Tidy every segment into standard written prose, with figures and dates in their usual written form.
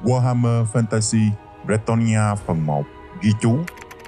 Warhammer Fantasy Bretonnia phần 1. Ghi chú: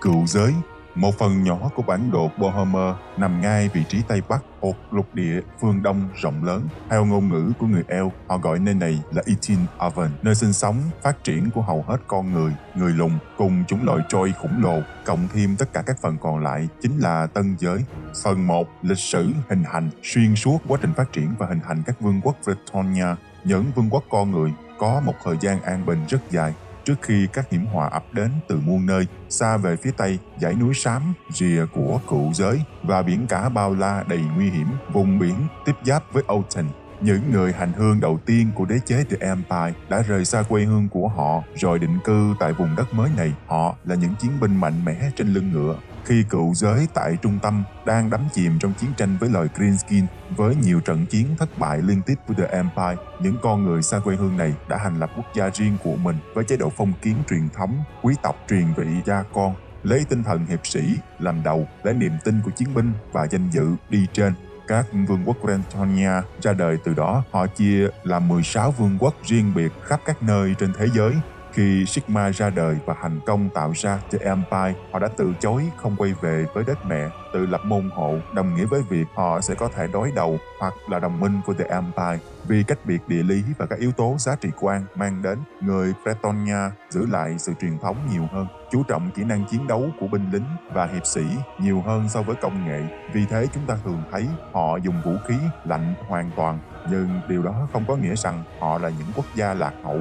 Cựu giới. Một phần nhỏ của bản đồ Warhammer nằm ngay vị trí Tây Bắc một lục địa phương Đông rộng lớn. Theo ngôn ngữ của người Elf, họ gọi nơi này là Etin Aven, nơi sinh sống, phát triển của hầu hết con người lùn cùng chủng loại Troy khủng lồ, cộng thêm tất cả các phần còn lại chính là Tân giới. Phần 1. Lịch sử hình thành. Xuyên suốt quá trình phát triển và hình thành các vương quốc Bretonnia, những vương quốc con người có một thời gian an bình rất dài trước khi các hiểm họa ập đến từ muôn nơi. Xa về phía tây, dãy núi xám rìa của cựu giới và biển cả bao la đầy nguy hiểm, vùng biển tiếp giáp với Oten. Những người hành hương đầu tiên của đế chế The Empire đã rời xa quê hương của họ rồi định cư tại vùng đất mới này. Họ là những chiến binh mạnh mẽ trên lưng ngựa. Khi cựu giới tại trung tâm đang đắm chìm trong chiến tranh với loài Greenskin, với nhiều trận chiến thất bại liên tiếp của The Empire, những con người xa quê hương này đã thành lập quốc gia riêng của mình với chế độ phong kiến truyền thống, quý tộc truyền vị cha con, lấy tinh thần hiệp sĩ làm đầu, lấy niềm tin của chiến binh và danh dự đi trên. Các vương quốc Bretonnia ra đời từ đó. Họ chia làm 16 vương quốc riêng biệt khắp các nơi trên thế giới. Khi Sigmar ra đời và thành công tạo ra The Empire, họ đã từ chối không quay về với đất mẹ, tự lập môn hộ, đồng nghĩa với việc họ sẽ có thể đối đầu hoặc là đồng minh của The Empire. Vì cách biệt địa lý và các yếu tố giá trị quan mang đến, người Bretonnia giữ lại sự truyền thống nhiều hơn, chú trọng kỹ năng chiến đấu của binh lính và hiệp sĩ nhiều hơn so với công nghệ. Vì thế chúng ta thường thấy họ dùng vũ khí lạnh hoàn toàn, nhưng điều đó không có nghĩa rằng họ là những quốc gia lạc hậu.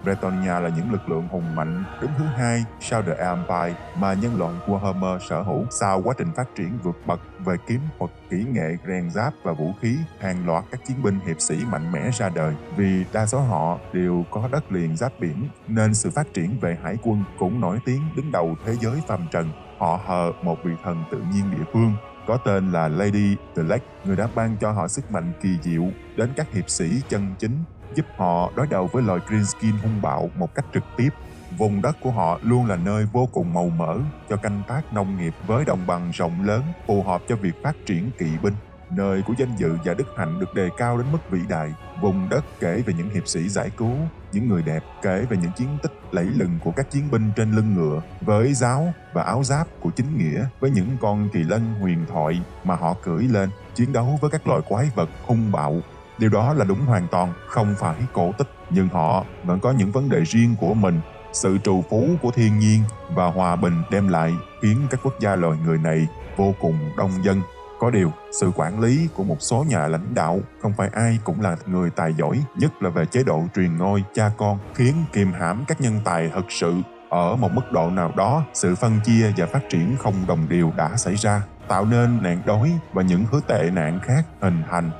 Bretonnia là những lực lượng hùng mạnh đứng thứ hai sau The Empire mà nhân loại Warhammer sở hữu. Sau quá trình phát triển vượt bậc về kiếm thuật, kỹ nghệ rèn giáp và vũ khí, hàng loạt các chiến binh hiệp sĩ mạnh mẽ ra đời. Vì đa số họ đều có đất liền giáp biển, nên sự phát triển về hải quân cũng nổi tiếng đứng đầu thế giới phàm trần. Họ thờ một vị thần tự nhiên địa phương có tên là Lady the Lake, người đã ban cho họ sức mạnh kỳ diệu đến các hiệp sĩ chân chính, giúp họ đối đầu với loài Greenskin hung bạo một cách trực tiếp. Vùng đất của họ luôn là nơi vô cùng màu mỡ cho canh tác nông nghiệp với đồng bằng rộng lớn, phù hợp cho việc phát triển kỵ binh. Nơi của danh dự và đức hạnh được đề cao đến mức vĩ đại. Vùng đất kể về những hiệp sĩ giải cứu, những người đẹp, kể về những chiến tích lẫy lừng của các chiến binh trên lưng ngựa, với giáo và áo giáp của chính nghĩa, với những con kỳ lân huyền thoại mà họ cưỡi lên, chiến đấu với các loại quái vật hung bạo. Điều đó là đúng hoàn toàn, không phải cổ tích, nhưng họ vẫn có những vấn đề riêng của mình. Sự trù phú của thiên nhiên và hòa bình đem lại khiến các quốc gia loài người này vô cùng đông dân. Có điều, sự quản lý của một số nhà lãnh đạo không phải ai cũng là người tài giỏi, nhất là về chế độ truyền ngôi cha con, khiến kiềm hãm các nhân tài thực sự. Ở một mức độ nào đó, sự phân chia và phát triển không đồng đều đã xảy ra, tạo nên nạn đói và những thứ tệ nạn khác hình thành.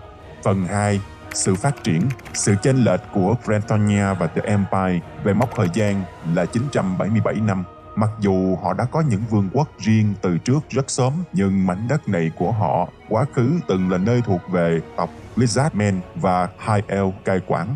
Phần 2. Sự phát triển. Sự chênh lệch của Bretonnia và The Empire về mốc thời gian là 977 năm. Mặc dù họ đã có những vương quốc riêng từ trước rất sớm, nhưng mảnh đất này của họ quá khứ từng là nơi thuộc về tộc Lizardmen và High Elf cai quản.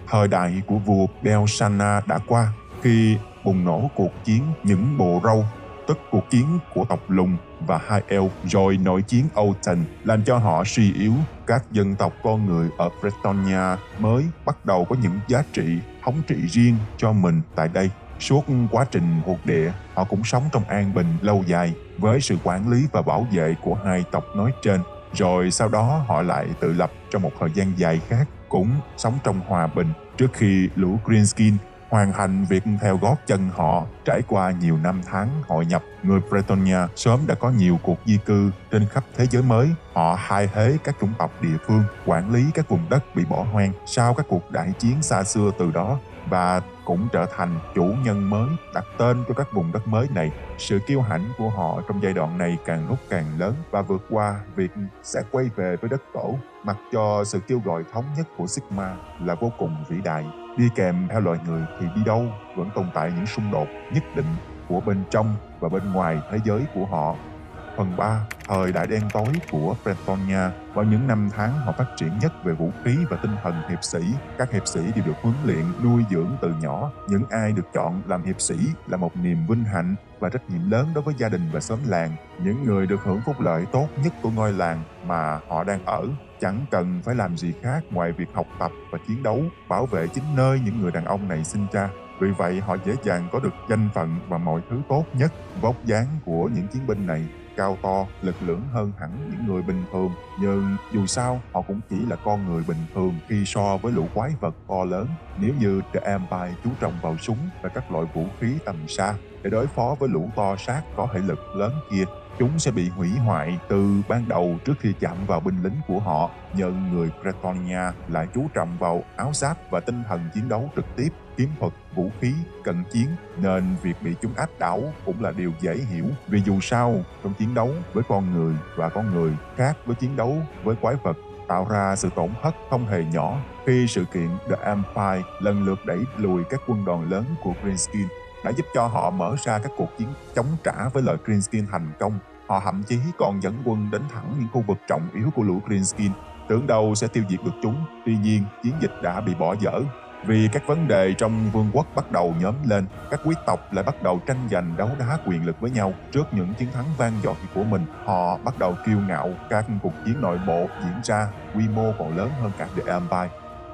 Thời đại của vua Belshanna đã qua khi bùng nổ cuộc chiến những bộ râu, tức cuộc chiến của tộc lùn và High Elf, rồi nội chiến Oten làm cho họ suy yếu. Các dân tộc con người ở Bretonnia mới bắt đầu có những giá trị thống trị riêng cho mình tại đây. Suốt quá trình thuộc địa, họ cũng sống trong an bình lâu dài với sự quản lý và bảo vệ của hai tộc nói trên. Rồi sau đó họ lại tự lập trong một thời gian dài khác, cũng sống trong hòa bình trước khi lũ Greenskin hoàn thành việc theo gót chân họ. Trải qua nhiều năm tháng hội nhập, người Bretonnia sớm đã có nhiều cuộc di cư trên khắp thế giới mới. Họ thay thế các chủng tộc địa phương, quản lý các vùng đất bị bỏ hoang sau các cuộc đại chiến xa xưa từ đó, và cũng trở thành chủ nhân mới, đặt tên cho các vùng đất mới này. Sự kiêu hãnh của họ trong giai đoạn này càng lúc càng lớn và vượt qua việc sẽ quay về với đất tổ, mặc cho sự kêu gọi thống nhất của Sigmar là vô cùng vĩ đại. Đi kèm theo loài người thì đi đâu vẫn tồn tại những xung đột nhất định của bên trong và bên ngoài thế giới của họ. Phần 3. Thời đại đen tối của Bretonnia. Vào những năm tháng họ phát triển nhất về vũ khí và tinh thần hiệp sĩ, các hiệp sĩ đều được huấn luyện, nuôi dưỡng từ nhỏ. Những ai được chọn làm hiệp sĩ là một niềm vinh hạnh và trách nhiệm lớn đối với gia đình và xóm làng. Những người được hưởng phúc lợi tốt nhất của ngôi làng mà họ đang ở chẳng cần phải làm gì khác ngoài việc học tập và chiến đấu, bảo vệ chính nơi những người đàn ông này sinh ra. Vì vậy họ dễ dàng có được danh phận và mọi thứ tốt nhất. Vóc dáng của những chiến binh này cao to, lực lưỡng hơn hẳn những người bình thường, nhưng dù sao họ cũng chỉ là con người bình thường khi so với lũ quái vật to lớn. Nếu như The Empire chú trọng vào súng và các loại vũ khí tầm xa để đối phó với lũ to xác có thể lực lớn kia, chúng sẽ bị hủy hoại từ ban đầu trước khi chạm vào binh lính của họ. Nhưng người Bretonnia lại chú trọng vào áo giáp và tinh thần chiến đấu trực tiếp, kiếm thuật, vũ khí, cận chiến, nên việc bị chúng áp đảo cũng là điều dễ hiểu. Vì dù sao, trong chiến đấu với con người và con người khác với chiến đấu với quái vật, tạo ra sự tổn thất không hề nhỏ. Khi sự kiện The Empire lần lượt đẩy lùi các quân đoàn lớn của Greenskin đã giúp cho họ mở ra các cuộc chiến chống trả với loại Greenskin thành công. Họ thậm chí còn dẫn quân đến thẳng những khu vực trọng yếu của lũ Greenskin, tưởng đâu sẽ tiêu diệt được chúng. Tuy nhiên, chiến dịch đã bị bỏ dở. Vì các vấn đề trong vương quốc bắt đầu nhóm lên, các quý tộc lại bắt đầu tranh giành đấu đá quyền lực với nhau. Trước những chiến thắng vang dội của mình, họ bắt đầu kiêu ngạo. Các cuộc chiến nội bộ diễn ra, quy mô còn lớn hơn cả The Empire.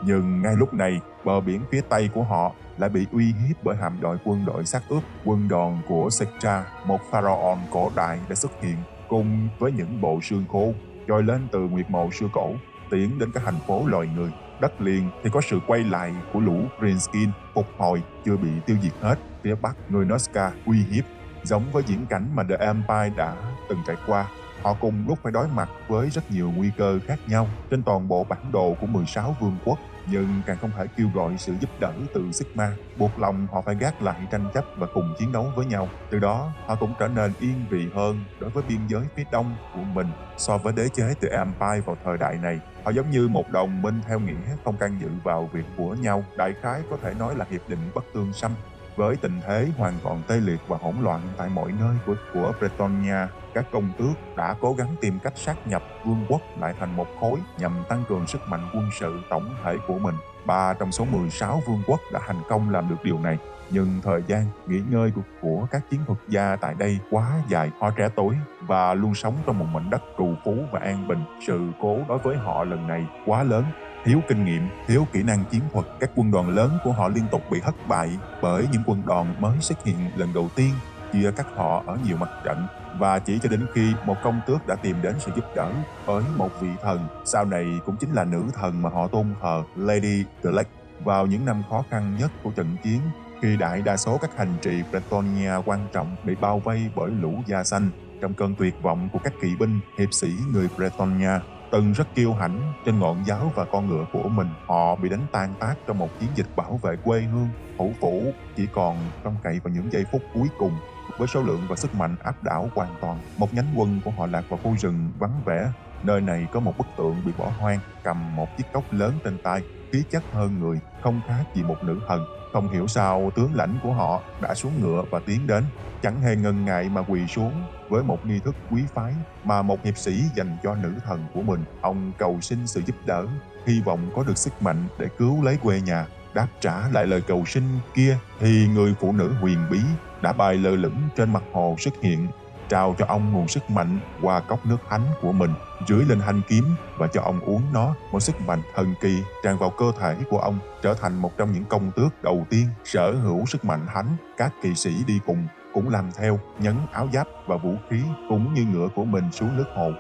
Nhưng ngay lúc này, bờ biển phía tây của họ lại bị uy hiếp bởi hạm đội quân đội xác ướp. Quân đoàn của Sektra, một pharaoh cổ đại, đã xuất hiện cùng với những bộ xương khô trồi lên từ nguyệt mộ xưa cổ, tiến đến các thành phố loài người. Đất liền thì có sự quay lại của lũ Greenskin phục hồi chưa bị tiêu diệt hết. Phía bắc, người Noska uy hiếp, giống với diễn cảnh mà The Empire đã từng trải qua. Họ cùng lúc phải đối mặt với rất nhiều nguy cơ khác nhau trên toàn bộ bản đồ của 16 vương quốc, nhưng càng không thể kêu gọi sự giúp đỡ từ Sigma. Buộc lòng họ phải gác lại tranh chấp và cùng chiến đấu với nhau. Từ đó, họ cũng trở nên yên vị hơn đối với biên giới phía đông của mình. So với đế chế The Empire vào thời đại này, họ giống như một đồng minh theo nghĩa không can dự vào việc của nhau. Đại khái có thể nói là hiệp định bất tương xâm. Với tình thế hoàn toàn tê liệt và hỗn loạn tại mọi nơi của Bretonnia, các công tước đã cố gắng tìm cách sát nhập vương quốc lại thành một khối nhằm tăng cường sức mạnh quân sự tổng thể của mình. 3 trong số 16 vương quốc đã thành công làm được điều này. Nhưng thời gian nghỉ ngơi của các chiến thuật gia tại đây quá dài. Họ trẻ tuổi và luôn sống trong một mảnh đất trù phú và an bình. Sự cố đối với họ lần này quá lớn. Thiếu kinh nghiệm, thiếu kỹ năng chiến thuật, các quân đoàn lớn của họ liên tục bị thất bại bởi những quân đoàn mới xuất hiện lần đầu tiên, chia cắt họ ở nhiều mặt trận. Và chỉ cho đến khi một công tước đã tìm đến sự giúp đỡ bởi một vị thần, sau này cũng chính là nữ thần mà họ tôn thờ, Lady the Lake. Vào những năm khó khăn nhất của trận chiến, khi đại đa số các hành trị Bretonnia quan trọng bị bao vây bởi lũ da xanh, trong cơn tuyệt vọng của các kỵ binh, hiệp sĩ người Bretonnia từng rất kiêu hãnh trên ngọn giáo và con ngựa của mình, họ bị đánh tan tác trong một chiến dịch bảo vệ quê hương. Thủ phủ chỉ còn trông cậy vào những giây phút cuối cùng. Với số lượng và sức mạnh áp đảo hoàn toàn, một nhánh quân của họ lạc vào khu rừng vắng vẻ. Nơi này có một bức tượng bị bỏ hoang, cầm một chiếc cốc lớn trên tay, khí chất hơn người, không khác gì một nữ thần. Không hiểu sao tướng lãnh của họ đã xuống ngựa và tiến đến, chẳng hề ngần ngại mà quỳ xuống với một nghi thức quý phái mà một hiệp sĩ dành cho nữ thần của mình. Ông cầu xin sự giúp đỡ, hy vọng có được sức mạnh để cứu lấy quê nhà. Đáp trả lại lời cầu xin kia thì người phụ nữ huyền bí đã bay lơ lửng trên mặt hồ xuất hiện, trao cho ông nguồn sức mạnh qua cốc nước thánh của mình, rưới lên thanh kiếm và cho ông uống nó. Một sức mạnh thần kỳ tràn vào cơ thể của ông, trở thành một trong những công tước đầu tiên sở hữu sức mạnh thánh. Các kỵ sĩ đi cùng cũng làm theo, nhấn áo giáp và vũ khí cũng như ngựa của mình xuống nước hồ.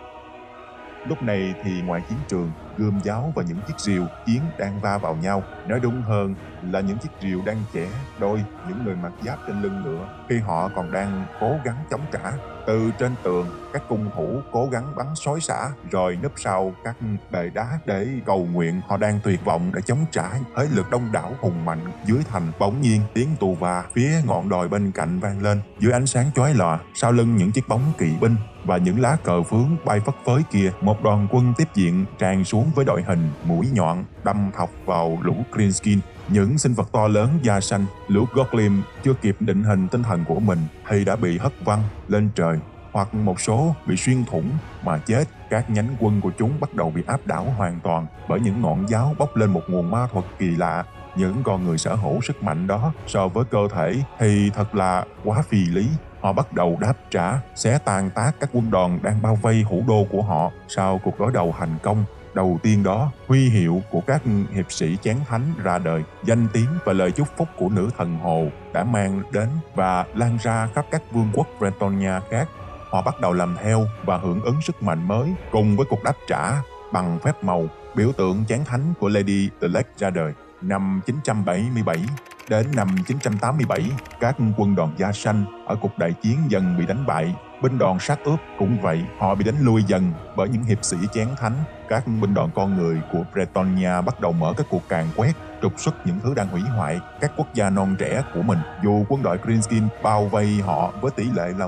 Lúc này thì ngoài chiến trường, gươm giáo và những chiếc rìu chiến đang va vào nhau. Nói đúng hơn là những chiếc rìu đang chẻ đôi những người mặc giáp trên lưng ngựa khi họ còn đang cố gắng chống trả. Từ trên tường, các cung thủ cố gắng bắn xối xả rồi núp sau các bệ đá để cầu nguyện. Họ đang tuyệt vọng để chống trả thế lực đông đảo hùng mạnh dưới thành. Bỗng nhiên tiếng tù và phía ngọn đồi bên cạnh vang lên. Dưới ánh sáng chói lòa, sau lưng những chiếc bóng kỵ binh và những lá cờ phướng bay phất phới kia, một đoàn quân tiếp diện tràn xuống với đội hình mũi nhọn đâm thọc vào lũ Greenskin. Những sinh vật to lớn da xanh, lũ Goblin chưa kịp định hình tinh thần của mình thì đã bị hất văng lên trời, hoặc một số bị xuyên thủng mà chết. Các nhánh quân của chúng bắt đầu bị áp đảo hoàn toàn bởi những ngọn giáo bốc lên một nguồn ma thuật kỳ lạ. Những con người sở hữu sức mạnh đó so với cơ thể thì thật là quá phi lý. Họ bắt đầu đáp trả, xé tàn tác các quân đoàn đang bao vây thủ đô của họ. Sau cuộc đối đầu thành công, đầu tiên đó, huy hiệu của các hiệp sĩ chén thánh ra đời. Danh tiếng và lời chúc phúc của nữ thần hồ đã mang đến và lan ra khắp các vương quốc Bretonnia khác. Họ bắt đầu làm theo và hưởng ứng sức mạnh mới cùng với cuộc đáp trả bằng phép màu. Biểu tượng chén thánh của Lady the Lake ra đời. Năm 977 đến năm 987, các quân đoàn da xanh ở cuộc đại chiến dần bị đánh bại. Binh đoàn sát ướp cũng vậy, họ bị đánh lui dần bởi những hiệp sĩ chén thánh. Các binh đoàn con người của Bretonnia bắt đầu mở các cuộc càn quét, trục xuất những thứ đang hủy hoại các quốc gia non trẻ của mình. Dù quân đội Greenskin bao vây họ với tỷ lệ là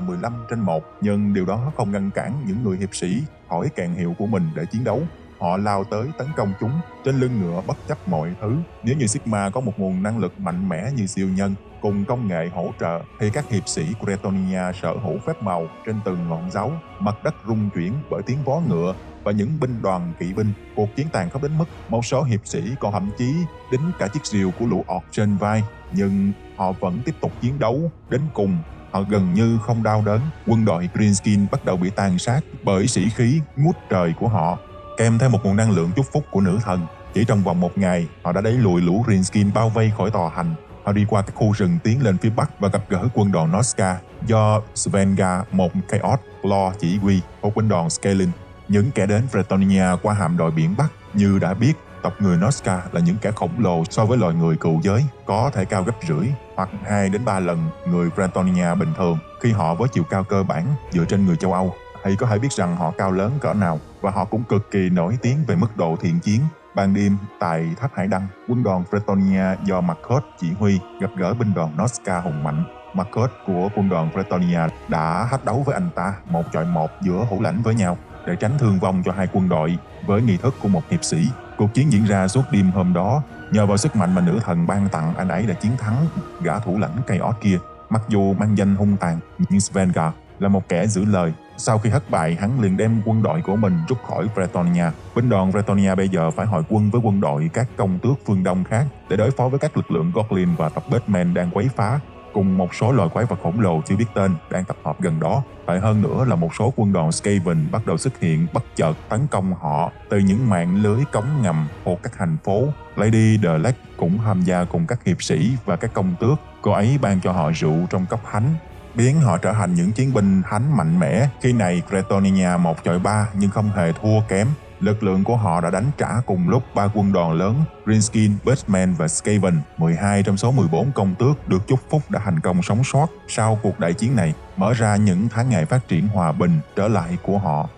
15-1, nhưng điều đó không ngăn cản những người hiệp sĩ thổi kèn hiệu của mình để chiến đấu. Họ lao tới tấn công chúng trên lưng ngựa bất chấp mọi thứ. Nếu như Sigma có một nguồn năng lực mạnh mẽ như siêu nhân cùng công nghệ hỗ trợ, thì các hiệp sĩ của Bretonnia sở hữu phép màu trên từng ngọn giáo. Mặt đất rung chuyển bởi tiếng vó ngựa và những binh đoàn kỵ binh. Cuộc chiến tàn khốc đến mức một số hiệp sĩ còn thậm chí đính cả chiếc rìu của lũ orc trên vai, nhưng họ vẫn tiếp tục chiến đấu đến cùng. Họ gần như không đau đớn. Quân đội Greenskin bắt đầu bị tàn sát bởi sĩ khí ngút trời của họ, kèm theo một nguồn năng lượng chúc phúc của nữ thần. Chỉ trong vòng một ngày, họ đã đẩy lùi lũ Greenskin bao vây khỏi tòa thành. Họ đi qua các khu rừng tiến lên phía bắc và gặp gỡ quân đoàn Noska do Svenga, một Chaos Claw chỉ huy, một quân đoàn Scaling. Những kẻ đến Bretonnia qua hạm đội biển Bắc. Như đã biết, tộc người Noska là những kẻ khổng lồ so với loài người cựu giới, có thể cao gấp rưỡi hoặc 2 đến 3 lần người Bretonnia bình thường khi họ với chiều cao cơ bản dựa trên người châu Âu. Hay có thể biết rằng họ cao lớn cỡ nào, và họ cũng cực kỳ nổi tiếng về mức độ thiện chiến. Ban đêm tại tháp Hải Đăng, quân đoàn Bretonnia do Marcos chỉ huy gặp gỡ binh đoàn Noska hùng mạnh. Marcos của quân đoàn Bretonnia đã thách đấu với anh ta 1-1 giữa hữu lãnh với nhau để tránh thương vong cho hai quân đội với nghi thức của một hiệp sĩ. Cuộc chiến diễn ra suốt đêm hôm đó. Nhờ vào sức mạnh mà nữ thần ban tặng, anh ấy đã chiến thắng gã thủ lãnh Chaos kia. Mặc dù mang danh hung tàn, nhưng Svenga là một kẻ giữ lời. Sau khi thất bại, hắn liền đem quân đội của mình rút khỏi Bretonnia. Binh đoàn Bretonnia bây giờ phải hội quân với quân đội các công tước phương Đông khác để đối phó với các lực lượng Goblin và tộc Batman đang quấy phá, cùng một số loài quái vật khổng lồ chưa biết tên đang tập hợp gần đó. Tệ hơn nữa là một số quân đoàn Skaven bắt đầu xuất hiện bất chợt tấn công họ từ những mạng lưới cống ngầm thuộc các thành phố. Lady the Lake cũng tham gia cùng các hiệp sĩ và các công tước. Cô ấy ban cho họ rượu trong cốc thánh, biến họ trở thành những chiến binh thánh mạnh mẽ. Khi này Bretonnia 1-3 nhưng không hề thua kém. Lực lượng của họ đã đánh trả cùng lúc 3 quân đoàn lớn Greenskin, Batman và Skaven. 12 trong số 14 công tước được chúc phúc đã thành công sống sót sau cuộc đại chiến này, mở ra những tháng ngày phát triển hòa bình trở lại của họ.